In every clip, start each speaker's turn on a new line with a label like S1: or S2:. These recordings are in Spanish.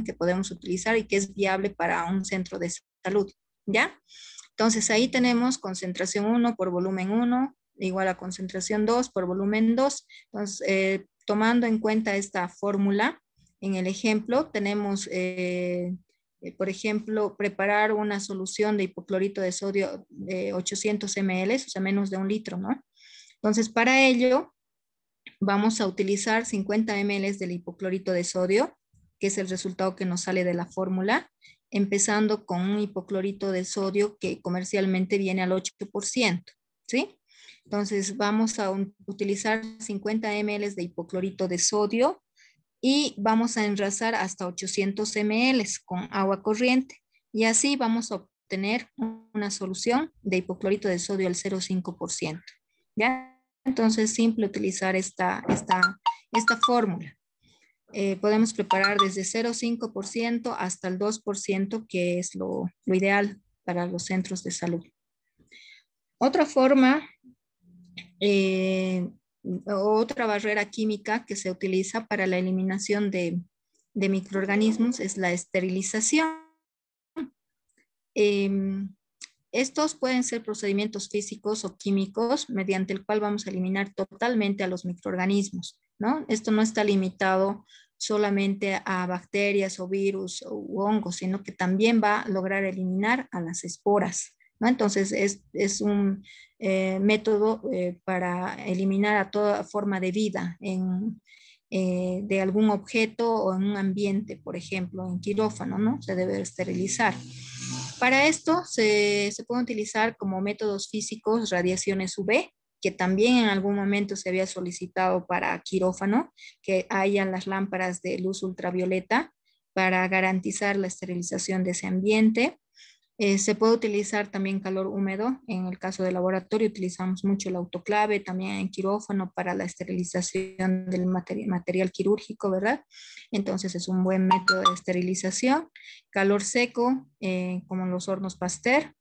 S1: que podemos utilizar y que es viable para un centro de salud, ¿ya? Entonces ahí tenemos concentración 1 por volumen 1 igual a concentración 2 por volumen 2. Entonces, tomando en cuenta esta fórmula, en el ejemplo tenemos, por ejemplo, preparar una solución de hipoclorito de sodio de 800 ml, o sea, menos de 1 litro, ¿no? Entonces, para ello, vamos a utilizar 50 ml del hipoclorito de sodio, que es el resultado que nos sale de la fórmula, empezando con un hipoclorito de sodio que comercialmente viene al 8%, ¿sí? Entonces vamos a utilizar 50 ml de hipoclorito de sodio y vamos a enrasar hasta 800 ml con agua corriente y así vamos a obtener una solución de hipoclorito de sodio al 0,5%. ¿Ya? Entonces, simple utilizar esta fórmula. Podemos preparar desde 0,5% hasta el 2%, que es lo ideal para los centros de salud. Otra forma, otra barrera química que se utiliza para la eliminación de microorganismos es la esterilización. Estos pueden ser procedimientos físicos o químicos mediante el cual vamos a eliminar totalmente a los microorganismos, ¿no? Esto no está limitado solamente a bacterias o virus u hongos, sino que también va a lograr eliminar a las esporas, ¿no? Entonces es un método para eliminar a toda forma de vida de algún objeto o en un ambiente, por ejemplo, en quirófano, ¿no? Se debe esterilizar. Para esto se puede utilizar como métodos físicos radiaciones UV, que también en algún momento se había solicitado para quirófano, que hayan las lámparas de luz ultravioleta para garantizar la esterilización de ese ambiente. Se puede utilizar también calor húmedo. En el caso del laboratorio utilizamos mucho el autoclave, también en quirófano para la esterilización del material quirúrgico, ¿verdad? Entonces es un buen método de esterilización. Calor seco, como los hornos Pasteur.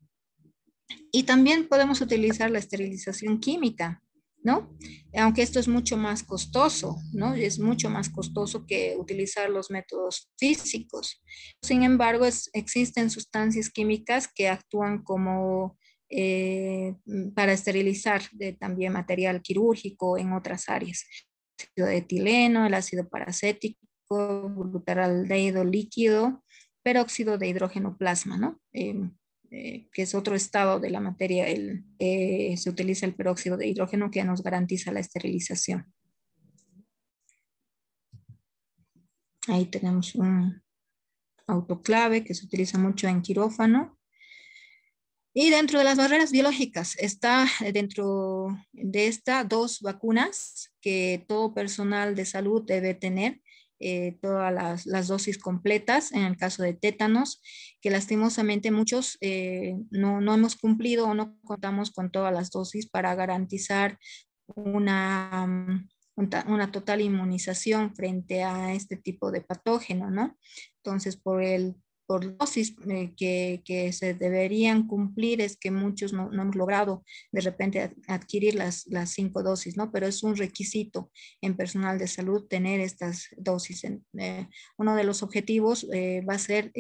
S1: Y también podemos utilizar la esterilización química, ¿no? Aunque esto es mucho más costoso, ¿no? Es mucho más costoso que utilizar los métodos físicos. Sin embargo, existen sustancias químicas que actúan como para esterilizar también material quirúrgico en otras áreas. El ácido de etileno, el ácido paracético, glutaraldehído líquido, peróxido de hidrógeno plasma, ¿no? Que es otro estado de la materia, se utiliza el peróxido de hidrógeno que nos garantiza la esterilización. Ahí tenemos un autoclave que se utiliza mucho en quirófano. Y dentro de las barreras biológicas está dentro de estas 2 vacunas que todo personal de salud debe tener. Todas las dosis completas en el caso de tétanos, que lastimosamente muchos no hemos cumplido o no contamos con todas las dosis para garantizar una total inmunización frente a este tipo de patógeno, ¿no? Entonces, por dosis que se deberían cumplir es que muchos no hemos logrado de repente adquirir las 5 dosis, ¿no? Pero es un requisito en personal de salud tener estas dosis. Uno de los objetivos va a ser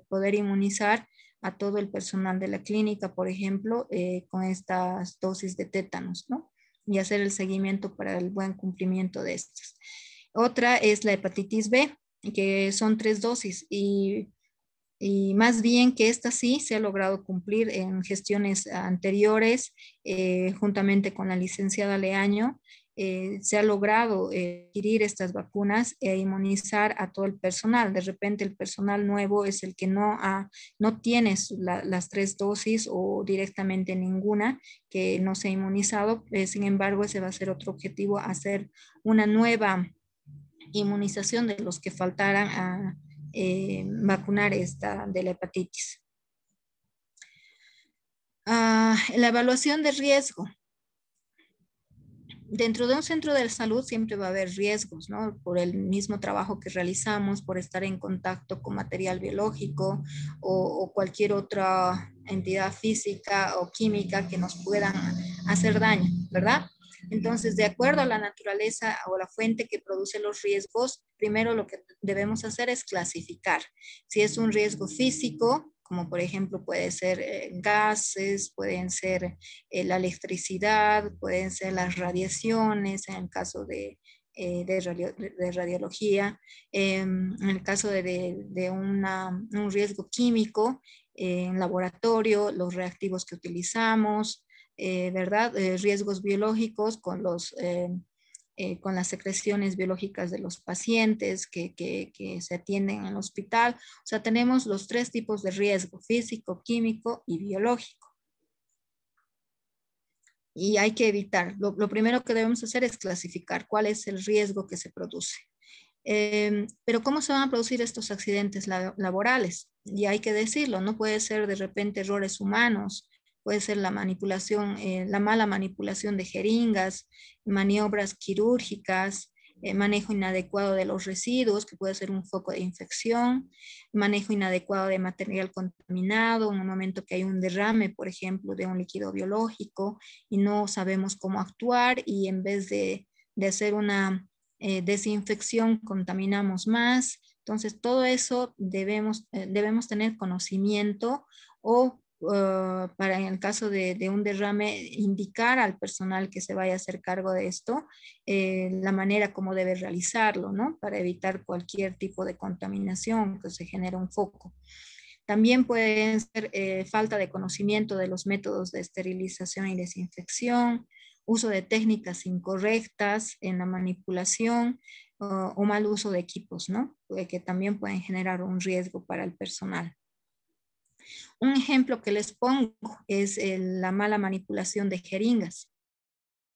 S1: poder inmunizar a todo el personal de la clínica, por ejemplo, con estas dosis de tétanos, ¿no? Y hacer el seguimiento para el buen cumplimiento de estas. Otra es la hepatitis B, que son 3 dosis y más bien que esta sí se ha logrado cumplir en gestiones anteriores, juntamente con la licenciada Leaño, se ha logrado adquirir estas vacunas e inmunizar a todo el personal. De repente el personal nuevo es el que no tiene las 3 dosis o directamente ninguna, que no se ha inmunizado. Sin embargo, ese va a ser otro objetivo, hacer una nueva inmunización de los que faltaran a vacunar esta de la hepatitis. La evaluación de riesgo. Dentro de un centro de salud siempre va a haber riesgos, ¿no? Por el mismo trabajo que realizamos, por estar en contacto con material biológico o cualquier otra entidad física o química que nos puedan hacer daño, ¿verdad? Entonces, de acuerdo a la naturaleza o la fuente que produce los riesgos, primero lo que debemos hacer es clasificar. Si es un riesgo físico, como por ejemplo puede ser gases, pueden ser la electricidad, pueden ser las radiaciones, en el caso de radiología, en el caso de un riesgo químico, en laboratorio, los reactivos que utilizamos, ¿verdad? Riesgos biológicos con las secreciones biológicas de los pacientes que se atienden en el hospital. O sea, tenemos los tres tipos de riesgo: físico, químico y biológico. Y hay que evitar. Lo primero que debemos hacer es clasificar cuál es el riesgo que se produce. Pero ¿cómo se van a producir estos accidentes laborales? Y hay que decirlo, no puede ser de repente errores humanos, puede ser la manipulación, la mala manipulación de jeringas, maniobras quirúrgicas, manejo inadecuado de los residuos, que puede ser un foco de infección, manejo inadecuado de material contaminado, en un momento que hay un derrame, por ejemplo, de un líquido biológico y no sabemos cómo actuar, y en vez de hacer una desinfección contaminamos más. Entonces, todo eso debemos tener conocimiento o para en el caso de un derrame, indicar al personal que se vaya a hacer cargo de esto la manera como debe realizarlo, ¿no? Para evitar cualquier tipo de contaminación que se genere un foco. También pueden ser falta de conocimiento de los métodos de esterilización y desinfección, uso de técnicas incorrectas en la manipulación o mal uso de equipos, ¿no? Que también pueden generar un riesgo para el personal. Un ejemplo que les pongo es la mala manipulación de jeringas.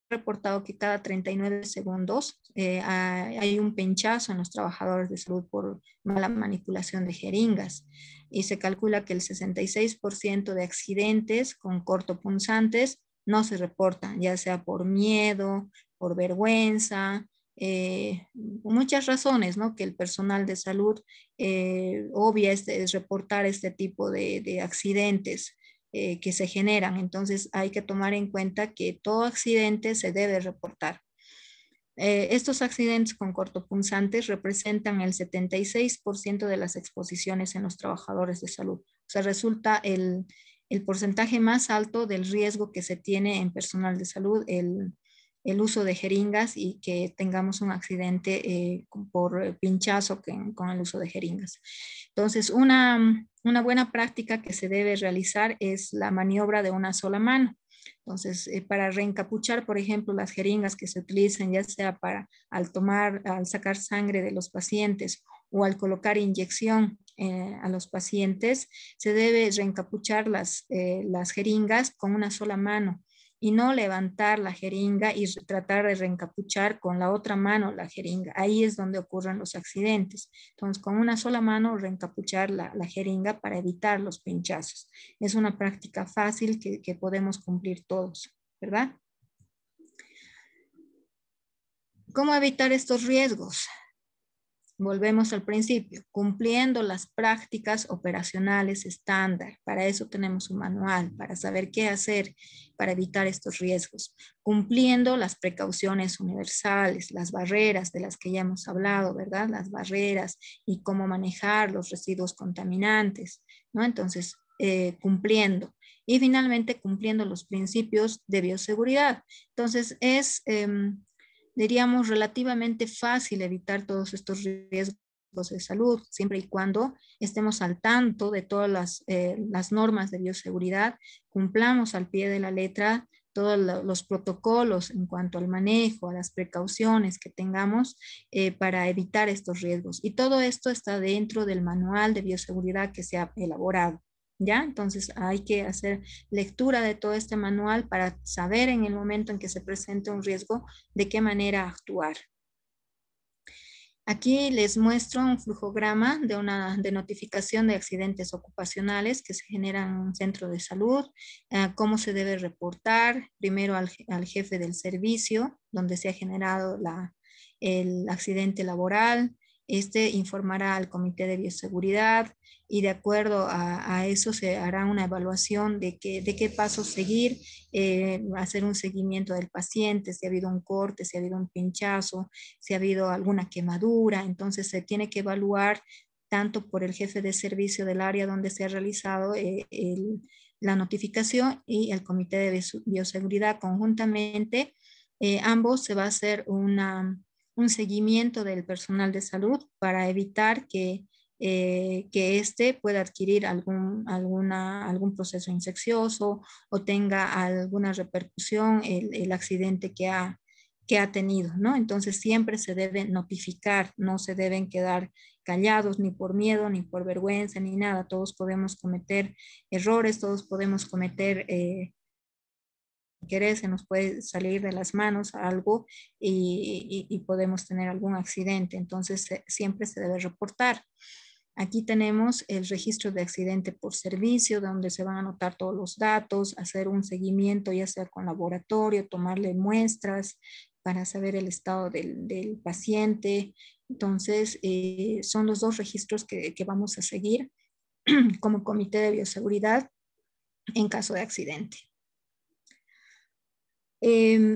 S1: He reportado que cada 39 segundos hay un pinchazo en los trabajadores de salud por mala manipulación de jeringas, y se calcula que el 66% de accidentes con cortopunzantes no se reportan, ya sea por miedo, por vergüenza, muchas razones, ¿no? Que el personal de salud obvia es reportar este tipo de accidentes que se generan. Entonces hay que tomar en cuenta que todo accidente se debe reportar. Estos accidentes con cortopunzantes representan el 76% de las exposiciones en los trabajadores de salud. O sea, resulta el porcentaje más alto del riesgo que se tiene en personal de salud, el uso de jeringas, y que tengamos un accidente por pinchazo con el uso de jeringas. Entonces, una buena práctica que se debe realizar es la maniobra de una sola mano. Entonces, para reencapuchar, por ejemplo, las jeringas que se utilizan, ya sea al sacar sangre de los pacientes o al colocar inyección a los pacientes, se debe reencapuchar las jeringas con una sola mano y no levantar la jeringa y tratar de reencapuchar con la otra mano la jeringa. Ahí es donde ocurren los accidentes. Entonces, con una sola mano reencapuchar la jeringa para evitar los pinchazos. Es una práctica fácil que podemos cumplir todos, ¿verdad? ¿Cómo evitar estos riesgos? Volvemos al principio, cumpliendo las prácticas operacionales estándar. Para eso tenemos un manual, para saber qué hacer para evitar estos riesgos. Cumpliendo las precauciones universales, las barreras de las que ya hemos hablado, ¿verdad? Las barreras y cómo manejar los residuos contaminantes, ¿no? Entonces, cumpliendo. Y finalmente, cumpliendo los principios de bioseguridad. Entonces, diríamos, relativamente fácil evitar todos estos riesgos de salud, siempre y cuando estemos al tanto de todas las normas de bioseguridad, cumplamos al pie de la letra todos los protocolos en cuanto al manejo, a las precauciones que tengamos para evitar estos riesgos. Y todo esto está dentro del manual de bioseguridad que se ha elaborado. ¿Ya? Entonces hay que hacer lectura de todo este manual para saber en el momento en que se presente un riesgo de qué manera actuar. Aquí les muestro un flujograma de notificación de accidentes ocupacionales que se generan en un centro de salud, cómo se debe reportar, primero al jefe del servicio donde se ha generado el accidente laboral, Este informará al Comité de Bioseguridad y de acuerdo a eso se hará una evaluación de qué pasos seguir, hacer un seguimiento del paciente, si ha habido un corte, si ha habido un pinchazo, si ha habido alguna quemadura. Entonces se tiene que evaluar tanto por el jefe de servicio del área donde se ha realizado la notificación y el Comité de Bioseguridad conjuntamente. Ambos se va a hacer un seguimiento del personal de salud para evitar que éste pueda adquirir algún proceso infeccioso o tenga alguna repercusión el accidente que ha tenido, ¿no? Entonces siempre se debe notificar, no se deben quedar callados ni por miedo, ni por vergüenza, ni nada. Todos podemos cometer errores, todos podemos cometer querer, se nos puede salir de las manos algo y podemos tener algún accidente. Entonces siempre se debe reportar. Aquí tenemos el registro de accidente por servicio, donde se van a anotar todos los datos, hacer un seguimiento, ya sea con laboratorio, tomarle muestras para saber el estado del paciente. Entonces, son los dos registros que vamos a seguir como Comité de Bioseguridad en caso de accidente.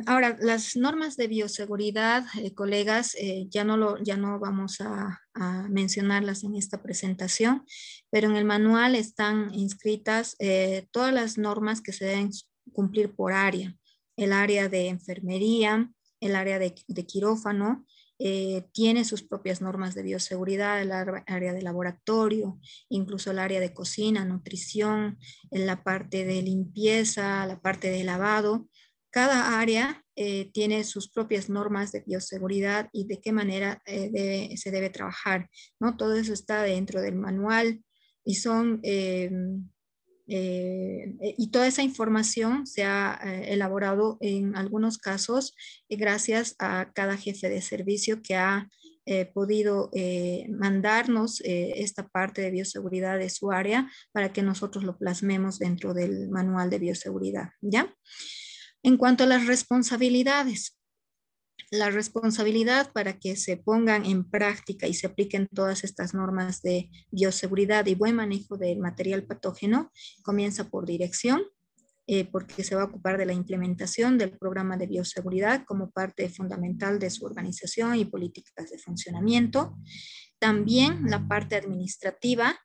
S1: Ahora, las normas de bioseguridad, colegas, ya no vamos a mencionarlas en esta presentación, pero en el manual están inscritas todas las normas que se deben cumplir por área. El área de enfermería, el área de quirófano, tiene sus propias normas de bioseguridad, el área de laboratorio, incluso el área de cocina, nutrición, en la parte de limpieza, la parte de lavado. Cada área tiene sus propias normas de bioseguridad y de qué manera se debe trabajar, ¿no? Todo eso está dentro del manual y y toda esa información se ha elaborado en algunos casos gracias a cada jefe de servicio que ha podido mandarnos esta parte de bioseguridad de su área para que nosotros lo plasmemos dentro del manual de bioseguridad, ¿ya? En cuanto a las responsabilidades, la responsabilidad para que se pongan en práctica y se apliquen todas estas normas de bioseguridad y buen manejo del material patógeno comienza por dirección, porque se va a ocupar de la implementación del programa de bioseguridad como parte fundamental de su organización y políticas de funcionamiento. También la parte administrativa,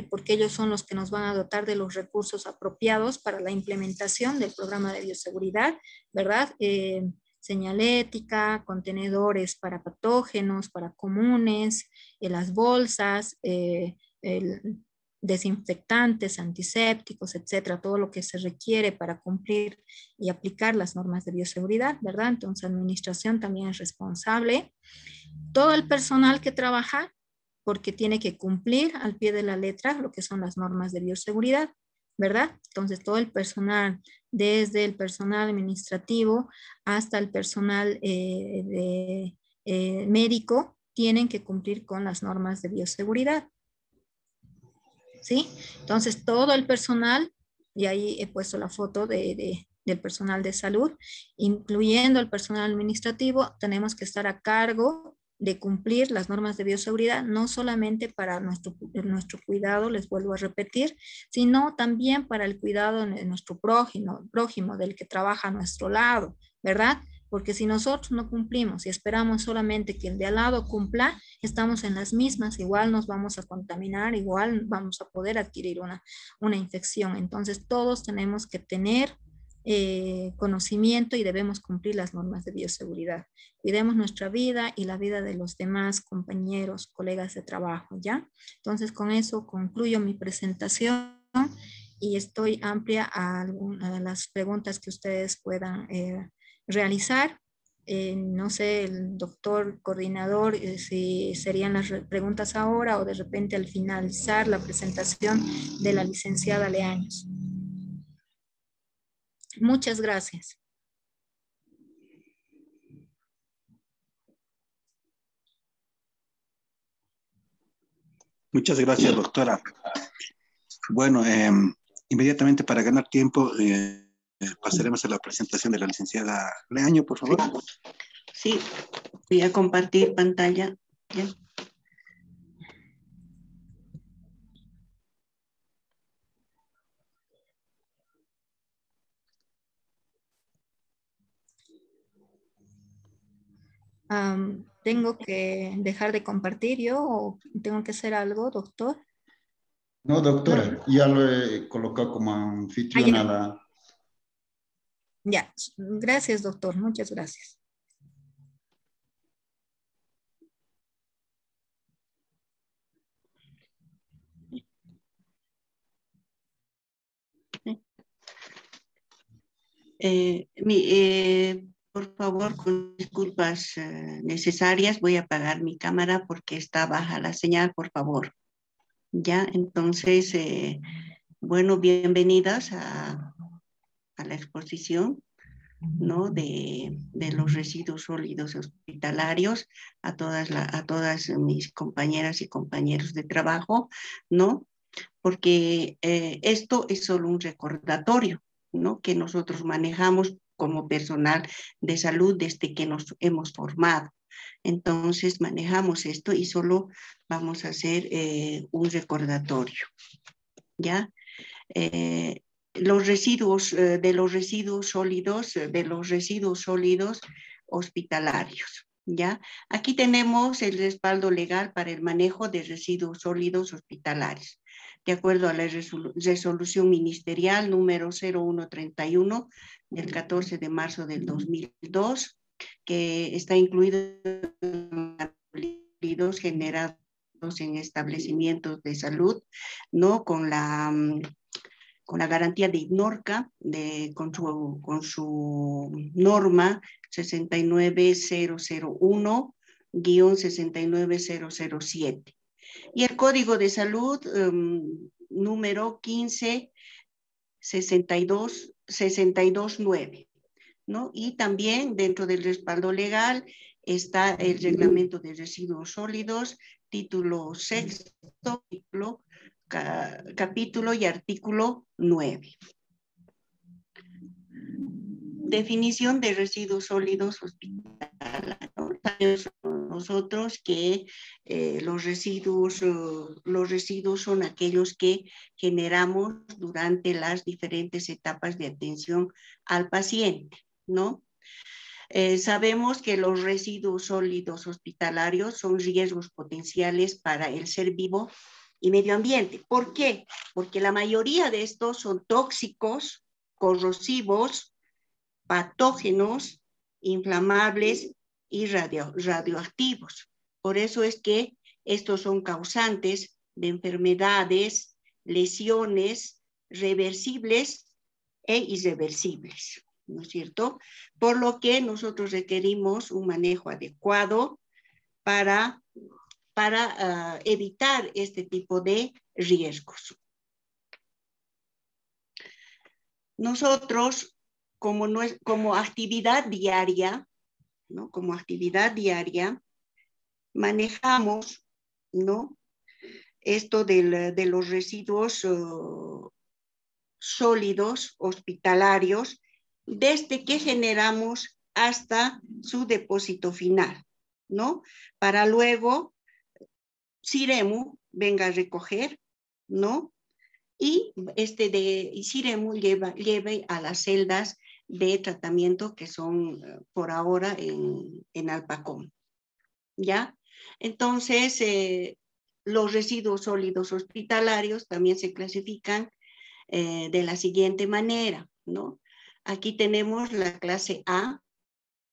S1: porque ellos son los que nos van a dotar de los recursos apropiados para la implementación del programa de bioseguridad, ¿verdad? Señalética, contenedores para patógenos, para comunes, las bolsas, desinfectantes, antisépticos, etcétera, todo lo que se requiere para cumplir y aplicar las normas de bioseguridad, ¿verdad? Entonces, la administración también es responsable. Todo el personal que trabaja, porque tiene que cumplir al pie de la letra lo que son las normas de bioseguridad, ¿verdad? Entonces, todo el personal, desde el personal administrativo hasta el personal médico, tienen que cumplir con las normas de bioseguridad. ¿Sí? Entonces, todo el personal, y ahí he puesto la foto del personal de salud, incluyendo el personal administrativo, tenemos que estar a cargo de cumplir las normas de bioseguridad, no solamente para nuestro cuidado, les vuelvo a repetir, sino también para el cuidado de nuestro prójimo, del que trabaja a nuestro lado, ¿verdad? Porque si nosotros no cumplimos y esperamos solamente que el de al lado cumpla, estamos en las mismas, igual nos vamos a contaminar, igual vamos a poder adquirir una infección. Entonces todos tenemos que tener conocimiento y debemos cumplir las normas de bioseguridad. Cuidemos nuestra vida y la vida de los demás compañeros, colegas de trabajo, ¿ya? Entonces con eso concluyo mi presentación y estoy amplia a las preguntas que ustedes puedan realizar. No sé, el doctor coordinador, si serían las preguntas ahora o de repente al finalizar la presentación de la licenciada Leaños. Muchas gracias.
S2: Muchas gracias, doctora. Bueno, inmediatamente para ganar tiempo, pasaremos a la presentación de la licenciada Leaño, por favor.
S3: Sí, voy a compartir pantalla. ¿Ya?
S1: ¿Tengo que dejar de compartir yo o tengo que hacer algo, doctor?
S3: No,
S1: No.
S3: doctora, ya lo he colocado como
S1: Ah,
S3: anfitrión a
S1: ya.
S3: la...
S1: Ya. Gracias, doctor. Muchas gracias.
S4: Por favor, con disculpas necesarias, voy a apagar mi cámara porque está baja la señal, por favor. Ya, entonces, bueno, bienvenidas a la exposición, ¿no? De los residuos sólidos hospitalarios, a todas mis compañeras y compañeros de trabajo, ¿no? Porque esto es solo un recordatorio, ¿no? Que nosotros manejamos como personal de salud desde que nos hemos formado. Entonces manejamos esto y solo vamos a hacer un recordatorio, ¿ya? Los residuos, de los residuos sólidos hospitalarios, ¿ya? Aquí tenemos el respaldo legal para el manejo de residuos sólidos hospitalarios, de acuerdo a la resolución ministerial número 0131 del 14 de marzo del 2002, que está incluido en residuos generados en establecimientos de salud, ¿no? Con la garantía de IGNORCA, con su norma 69001-69007. Y el Código de Salud número 1562629, ¿no? Y también dentro del respaldo legal está el Reglamento de Residuos Sólidos, título 6, capítulo y artículo 9. Definición de residuos sólidos hospitalarios. Nosotros que los residuos son aquellos que generamos durante las diferentes etapas de atención al paciente, ¿no? Sabemos que los residuos sólidos hospitalarios son riesgos potenciales para el ser vivo y medio ambiente. ¿Por qué? Porque la mayoría de estos son tóxicos, corrosivos, patógenos, inflamables y radioactivos. Por eso es que estos son causantes de enfermedades, lesiones reversibles e irreversibles, ¿no es cierto? Por lo que nosotros requerimos un manejo adecuado para evitar este tipo de riesgos. Nosotros, como actividad diaria, ¿no? Como actividad diaria, manejamos, ¿no? Esto de los residuos sólidos hospitalarios desde que generamos hasta su depósito final, ¿no? Para luego Ciremu venga a recoger, ¿no? Y Ciremu lleve a las celdas de tratamiento que son por ahora en Alpacom, ¿ya? Entonces, los residuos sólidos hospitalarios también se clasifican de la siguiente manera, ¿no? Aquí tenemos la clase A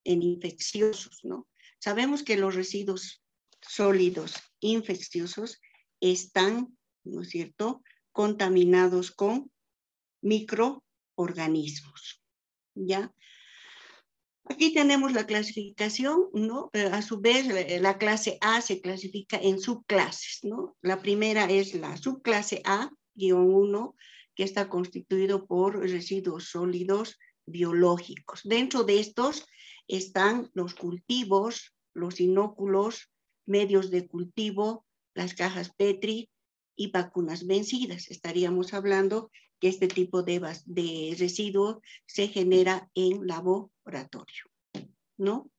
S4: en infecciosos, ¿no? Sabemos que los residuos sólidos infecciosos están, ¿no es cierto?, contaminados con microorganismos, ¿ya? Aquí tenemos la clasificación, ¿no? A su vez, la clase A se clasifica en subclases, ¿no? La primera es la subclase A-1, que está constituido por residuos sólidos biológicos. Dentro de estos están los cultivos, los inóculos, medios de cultivo, las cajas Petri y vacunas vencidas. Estaríamos hablando que este tipo de residuo se genera en laboratorio, ¿no?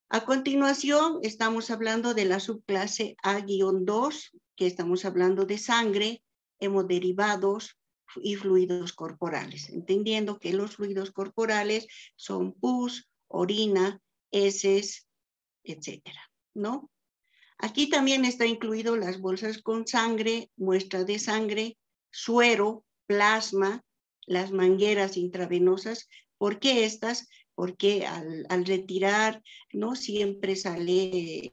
S4: A continuación, estamos hablando de la subclase A-2, que estamos hablando de sangre, hemoderivados y fluidos corporales, entendiendo que los fluidos corporales son pus, orina, heces, etcétera, ¿no? Aquí también está incluido las bolsas con sangre, muestra de sangre, suero, plasma, las mangueras intravenosas. ¿Por qué estas? Porque al retirar, ¿no? Siempre sale,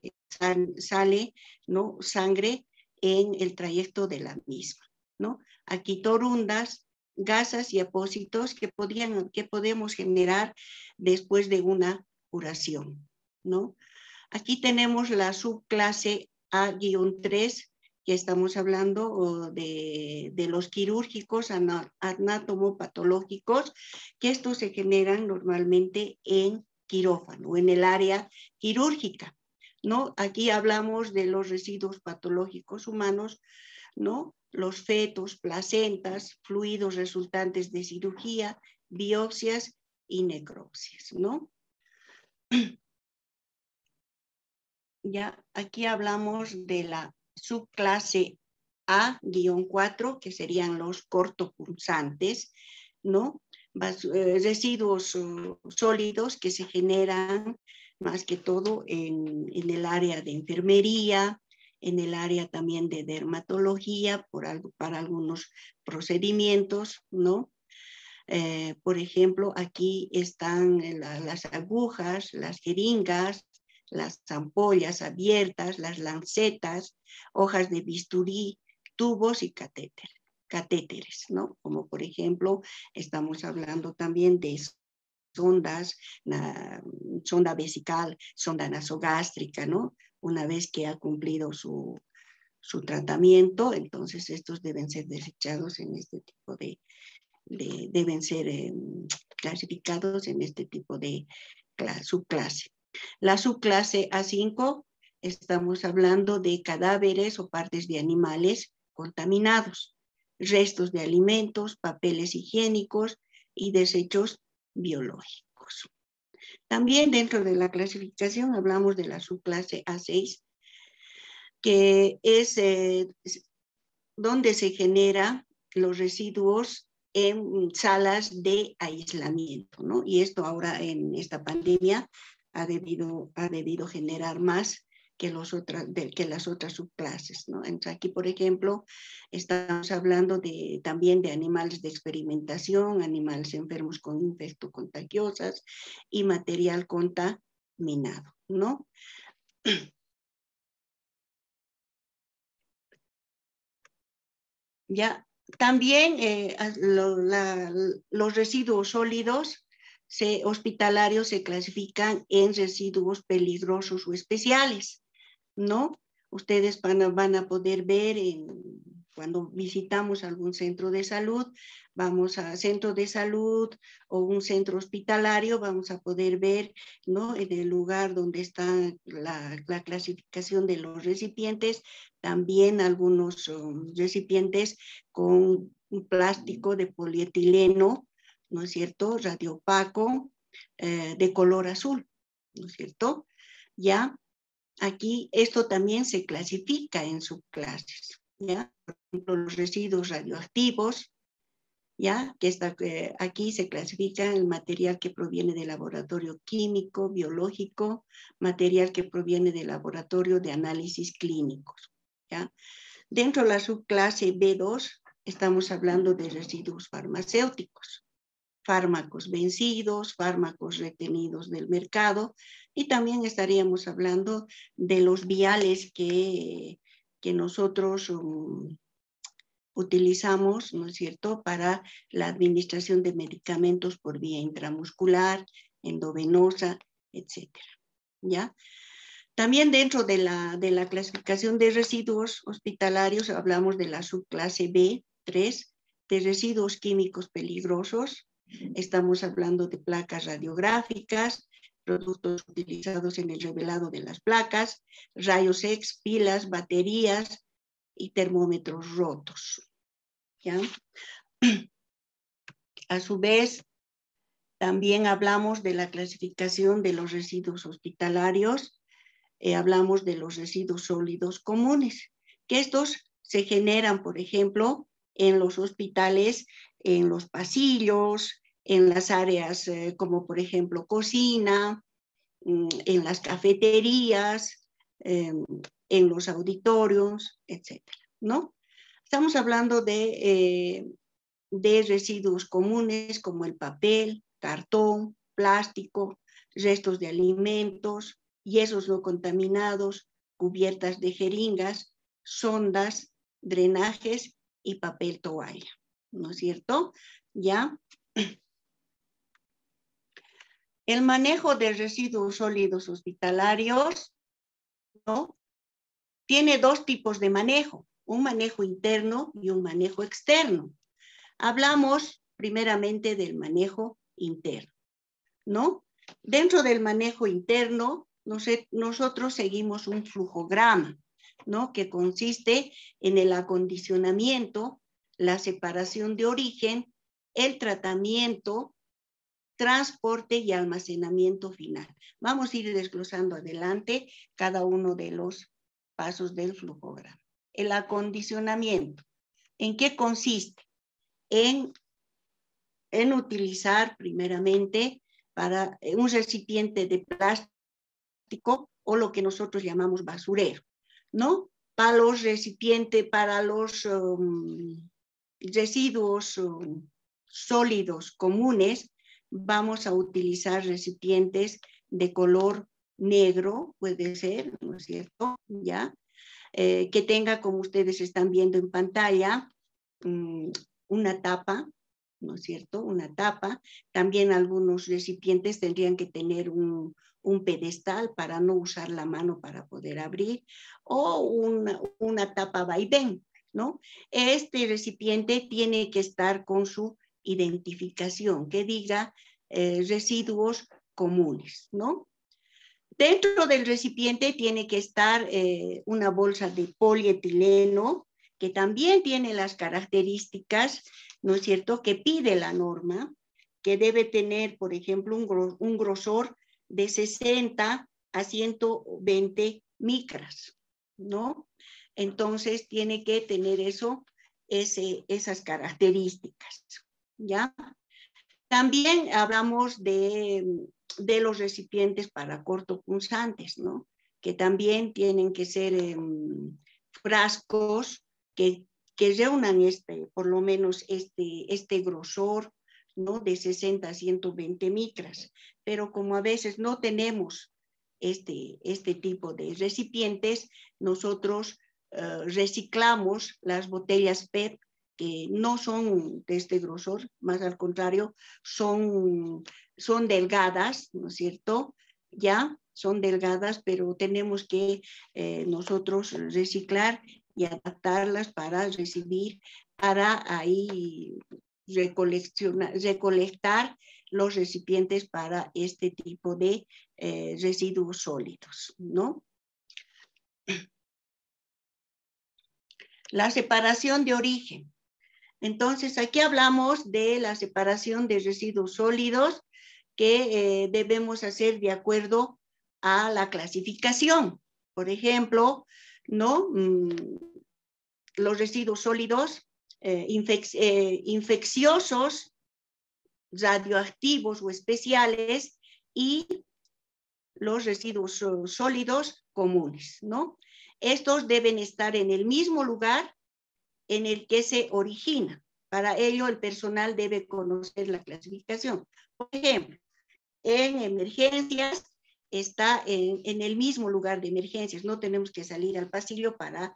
S4: ¿no? Sangre en el trayecto de la misma, ¿no? Aquí torundas, gasas y apósitos que podemos generar después de una curación, ¿no? Aquí tenemos la subclase A-3, que estamos hablando de los quirúrgicos anatomopatológicos, que estos se generan normalmente en quirófano, en el área quirúrgica, ¿no? Aquí hablamos de los residuos patológicos humanos, ¿no? Los fetos, placentas, fluidos resultantes de cirugía, biopsias y necropsias, ¿no? Ya aquí hablamos de la subclase A-4, que serían los cortopunzantes, ¿no? Residuos sólidos que se generan más que todo en el área de enfermería, en el área también de dermatología, para algunos procedimientos, ¿no? Por ejemplo, aquí están las agujas, las jeringas, las ampollas abiertas, las lancetas, hojas de bisturí, tubos y catéteres, ¿no? Como por ejemplo, estamos hablando también de sondas, sonda vesical, sonda nasogástrica, ¿no? Una vez que ha cumplido su tratamiento, entonces estos deben ser desechados en este tipo deben ser clasificados en este tipo de subclase. La subclase A5, estamos hablando de cadáveres o partes de animales contaminados, restos de alimentos, papeles higiénicos y desechos biológicos. También dentro de la clasificación hablamos de la subclase A6, que es donde se generan los residuos en salas de aislamiento, ¿no? Y esto ahora en esta pandemia ha debido generar más que las otras subclases, ¿no? Entonces aquí, por ejemplo, estamos hablando también de animales de experimentación, animales enfermos con infectocontagiosas y material contaminado, ¿no? Ya, también los residuos sólidos hospitalarios se clasifican en residuos peligrosos o especiales, ¿no? Ustedes van a poder ver cuando visitamos algún centro de salud, vamos a centro de salud o un centro hospitalario, vamos a poder ver, ¿no? En el lugar donde está la clasificación de los recipientes, también algunos recipientes con un plástico de polietileno, ¿no es cierto? Radiopaco, de color azul, ¿no es cierto? Ya. Aquí esto también se clasifica en subclases, ¿ya? Por ejemplo, los residuos radioactivos, ¿ya? Aquí se clasifica el material que proviene del laboratorio químico, biológico, material que proviene del laboratorio de análisis clínicos, ¿ya? Dentro de la subclase B2 estamos hablando de residuos farmacéuticos, fármacos vencidos, fármacos retenidos del mercado, y también estaríamos hablando de los viales que nosotros utilizamos, ¿no es cierto?, para la administración de medicamentos por vía intramuscular, endovenosa, etcétera, ¿ya? También dentro de la clasificación de residuos hospitalarios hablamos de la subclase B3, de residuos químicos peligrosos. Estamos hablando de placas radiográficas, productos utilizados en el revelado de las placas, rayos X, pilas, baterías y termómetros rotos, ¿ya? A su vez, también hablamos de la clasificación de los residuos hospitalarios. Hablamos de los residuos sólidos comunes, que estos se generan, por ejemplo, en los hospitales, en los pasillos, en las áreas como por ejemplo cocina, en las cafeterías, en los auditorios, etcétera, ¿no? Estamos hablando de residuos comunes como el papel, cartón, plástico, restos de alimentos, yesos no contaminados, cubiertas de jeringas, sondas, drenajes y papel toalla, ¿no es cierto? ¿Ya? El manejo de residuos sólidos hospitalarios, ¿no? Tiene dos tipos de manejo, un manejo interno y un manejo externo. Hablamos primeramente del manejo interno, ¿no? Dentro del manejo interno, nosotros seguimos un flujograma, ¿no? Que consiste en el acondicionamiento, la separación de origen, el tratamiento, transporte y almacenamiento final. Vamos a ir desglosando adelante cada uno de los pasos del flujograma. El acondicionamiento, ¿en qué consiste? En utilizar primeramente para un recipiente de plástico o lo que nosotros llamamos basurero, ¿no? Para los recipientes, para los residuos sólidos comunes, vamos a utilizar recipientes de color negro, puede ser, ¿no es cierto? ¿Ya? Que tenga, como ustedes están viendo en pantalla, una tapa, ¿no es cierto? Una tapa. También algunos recipientes tendrían que tener un pedestal para no usar la mano para poder abrir, o una tapa vaivén, ¿no? Este recipiente tiene que estar con su identificación, que diga residuos comunes, ¿no? Dentro del recipiente tiene que estar una bolsa de polietileno, que también tiene las características, ¿no es cierto?, que pide la norma, que debe tener, por ejemplo, un grosor de 60 a 120 micras, ¿no? Entonces tiene que tener esas características, ¿ya? También hablamos de los recipientes para cortopunzantes, ¿no? Que también tienen que ser frascos que reúnan por lo menos este grosor, ¿no? De 60 a 120 micras. Pero como a veces no tenemos este tipo de recipientes, nosotros reciclamos las botellas PET que no son de este grosor, más al contrario, son delgadas, ¿no es cierto? Ya son delgadas, pero tenemos que nosotros reciclar y adaptarlas para recibir, para ahí recolectar los recipientes para este tipo de residuos sólidos, ¿no? La separación de origen. Entonces, aquí hablamos de la separación de residuos sólidos que debemos hacer de acuerdo a la clasificación. Por ejemplo, ¿no? Los residuos sólidos infecciosos, radioactivos o especiales, y los residuos sólidos comunes, ¿no? Estos deben estar en el mismo lugar en el que se origina. Para ello, el personal debe conocer la clasificación. Por ejemplo, en emergencias está en el mismo lugar de emergencias. No tenemos que salir al pasillo para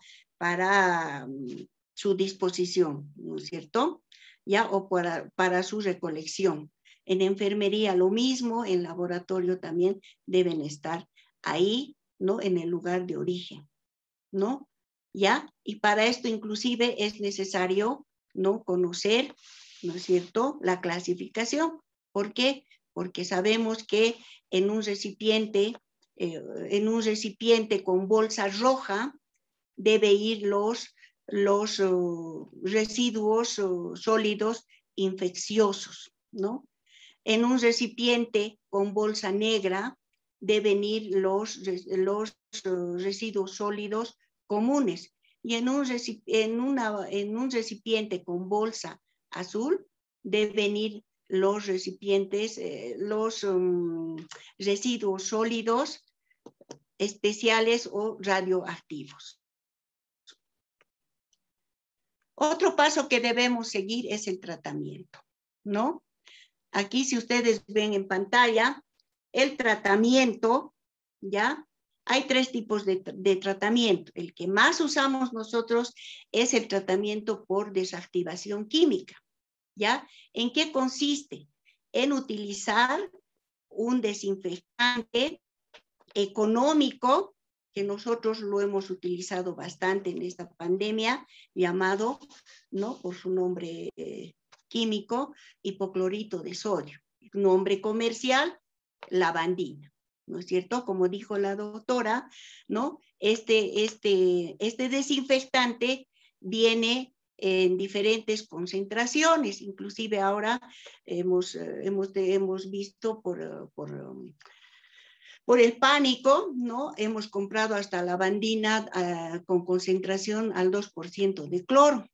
S4: su disposición, ¿no es cierto? ¿Ya? O para su recolección. En enfermería lo mismo, en laboratorio también deben estar ahí, ¿no? En el lugar de origen, ¿no? ¿Ya? Y para esto inclusive es necesario, ¿no? Conocer, ¿no es cierto?, la clasificación. ¿Por qué? Porque sabemos que en un recipiente con bolsa roja debe ir los residuos sólidos infecciosos, ¿no? En un recipiente con bolsa negra deben ir los residuos sólidos comunes. Y en un recipiente con bolsa azul deben ir los recipientes, los residuos sólidos especiales o radioactivos. Otro paso que debemos seguir es el tratamiento, ¿no? Aquí, si ustedes ven en pantalla, el tratamiento, ¿ya? Hay tres tipos de tratamiento. El que más usamos nosotros es el tratamiento por desactivación química, ¿ya? ¿En qué consiste? En utilizar un desinfectante económico, que nosotros lo hemos utilizado bastante en esta pandemia, llamado, ¿no?, por su nombre químico, hipoclorito de sodio. Nombre comercial, lavandina, ¿no es cierto? Como dijo la doctora, ¿no? Este desinfectante viene en diferentes concentraciones, inclusive ahora hemos visto por el pánico, ¿no? Hemos comprado hasta lavandina con concentración al 2% de cloro,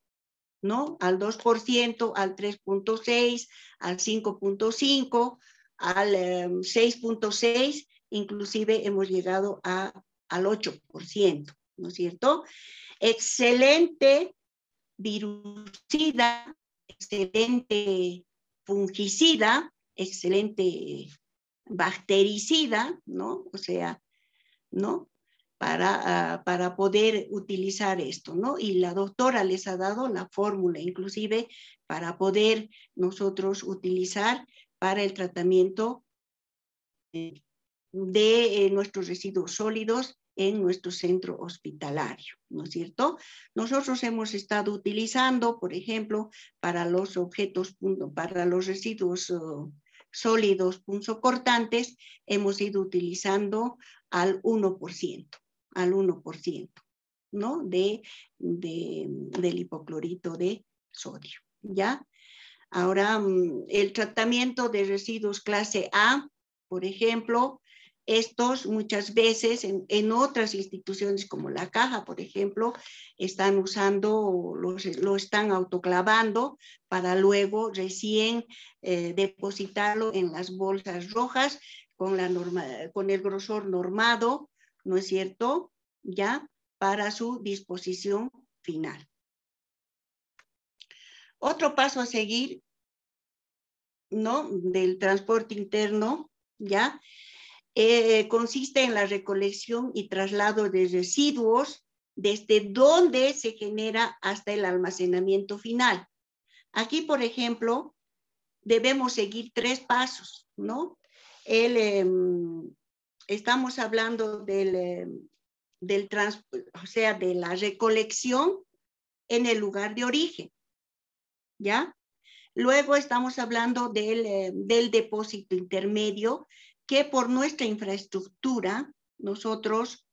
S4: ¿no? Al 2%, al 3.6, al 5.5, al 6.6, inclusive hemos llegado al 8%, ¿no es cierto? Excelente virucida, excelente fungicida, excelente bactericida, ¿no? O sea, ¿no? Para poder utilizar esto, ¿no? Y la doctora les ha dado la fórmula, inclusive, para poder nosotros utilizar para el tratamiento de nuestros residuos sólidos en nuestro centro hospitalario, ¿no es cierto? Nosotros hemos estado utilizando, por ejemplo, para los objetos, para los residuos sólidos punzocortantes, hemos ido utilizando al 1%, ¿no? Del hipoclorito de sodio, ¿ya? Ahora, el tratamiento de residuos clase A, por ejemplo, estos muchas veces en otras instituciones como la Caja, por ejemplo, están usando, lo están autoclavando para luego recién depositarlo en las bolsas rojas con el grosor normado, ¿no es cierto? Ya para su disposición final. Otro paso a seguir, ¿no?, del transporte interno, ¿ya? Consiste en la recolección y traslado de residuos desde donde se genera hasta el almacenamiento final. Aquí, por ejemplo, debemos seguir 3 pasos, ¿no? Estamos hablando o sea, de la recolección en el lugar de origen, ¿ya? Luego estamos hablando del depósito intermedio, que por nuestra infraestructura, nosotros,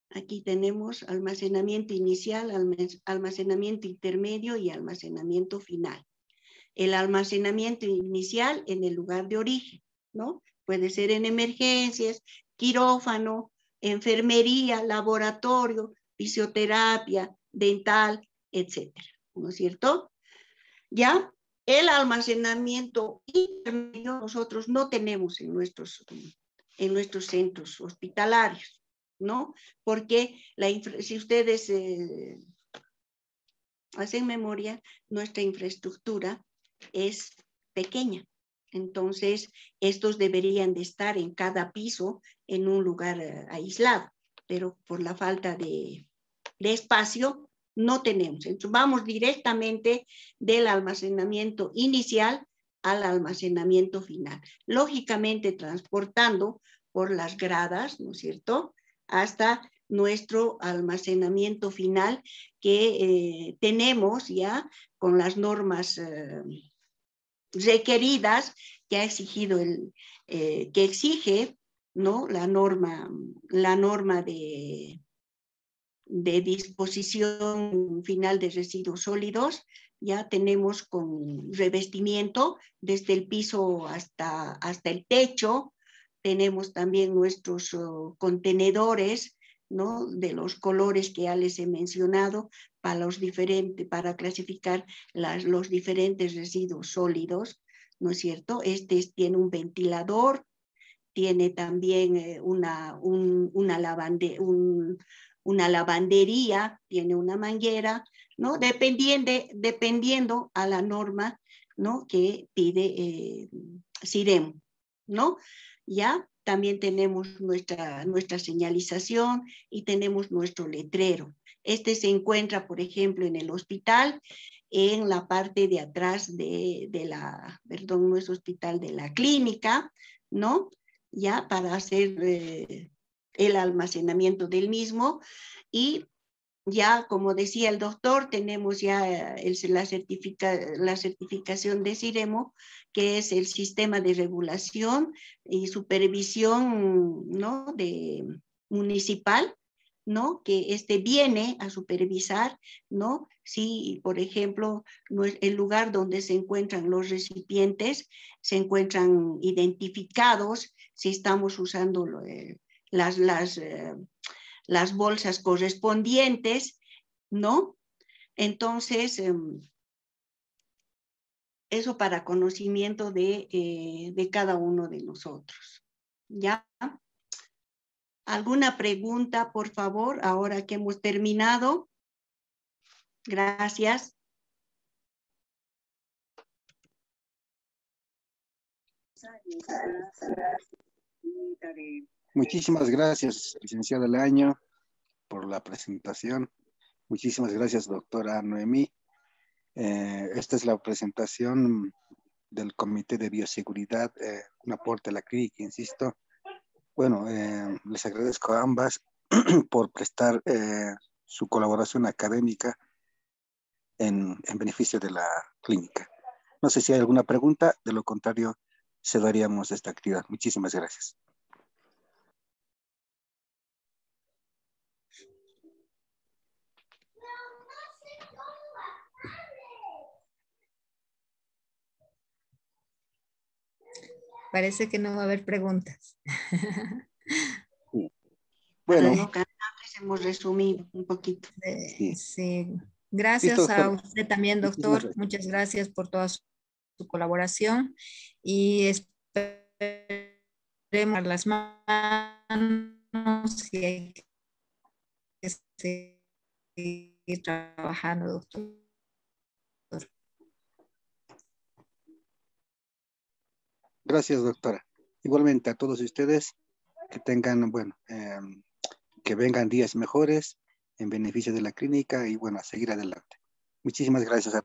S4: aquí tenemos almacenamiento inicial, almacenamiento intermedio y almacenamiento final. El almacenamiento inicial en el lugar de origen, ¿no? Puede ser en emergencias, quirófano, enfermería, laboratorio, fisioterapia, dental, etcétera, ¿no es cierto? ¿Ya? El almacenamiento intermedio nosotros no tenemos en nuestros centros hospitalarios, ¿no? Porque si ustedes hacen memoria, nuestra infraestructura es pequeña. Entonces, estos deberían de estar en cada piso en un lugar aislado, pero por la falta de espacio, no tenemos. Entonces, vamos directamente del almacenamiento inicial al almacenamiento final. Lógicamente, transportando por las gradas, ¿no es cierto?, hasta nuestro almacenamiento final que tenemos ya con las normas requeridas que ha exigido que exige, ¿no?, la norma de disposición final de residuos sólidos. Ya tenemos con revestimiento desde el piso hasta el techo. Tenemos también nuestros contenedores, ¿no?, de los colores que ya les he mencionado para clasificar los diferentes residuos sólidos, ¿no es cierto? Tiene un ventilador, tiene también una lavandería, tiene una manguera, ¿no? Dependiendo a la norma, ¿no? Que pide Siremo, ¿no? Ya también tenemos nuestra señalización y tenemos nuestro letrero. Se encuentra, por ejemplo, en el hospital, en la parte de atrás no es hospital, de la clínica, ¿no? Ya para hacer el almacenamiento del mismo. Y ya, como decía el doctor, tenemos ya la certificación de Siremo, que es el sistema de regulación y supervisión, ¿no? Municipal, ¿no? Que viene a supervisar, ¿no? Si, por ejemplo, el lugar donde se encuentran los recipientes se encuentran identificados, si estamos usando las bolsas correspondientes, ¿no? Entonces, eso para conocimiento de cada uno de nosotros. ¿Ya? ¿Alguna pregunta, por favor, ahora que hemos terminado? Gracias.
S2: Muchísimas gracias, licenciada Leaño, por la presentación. Muchísimas gracias, doctora Noemí. Esta es la presentación del Comité de Bioseguridad, un aporte a la clínica, insisto. Bueno, les agradezco a ambas por prestar su colaboración académica en beneficio de la clínica. No sé si hay alguna pregunta, de lo contrario, cerraríamos esta actividad. Muchísimas gracias.
S1: Parece que no va a haber preguntas.
S2: Bueno,
S4: hemos resumido un poquito.
S2: Sí.
S1: Sí. Gracias
S2: Listo,
S1: a usted también, doctor.
S2: gracias.
S1: Muchas gracias por toda su colaboración y esperemos las manos y hay que seguir trabajando, doctor.
S2: Gracias, doctora. Igualmente a todos ustedes que tengan, bueno, que vengan días mejores en beneficio de la clínica y bueno, a seguir adelante. Muchísimas gracias a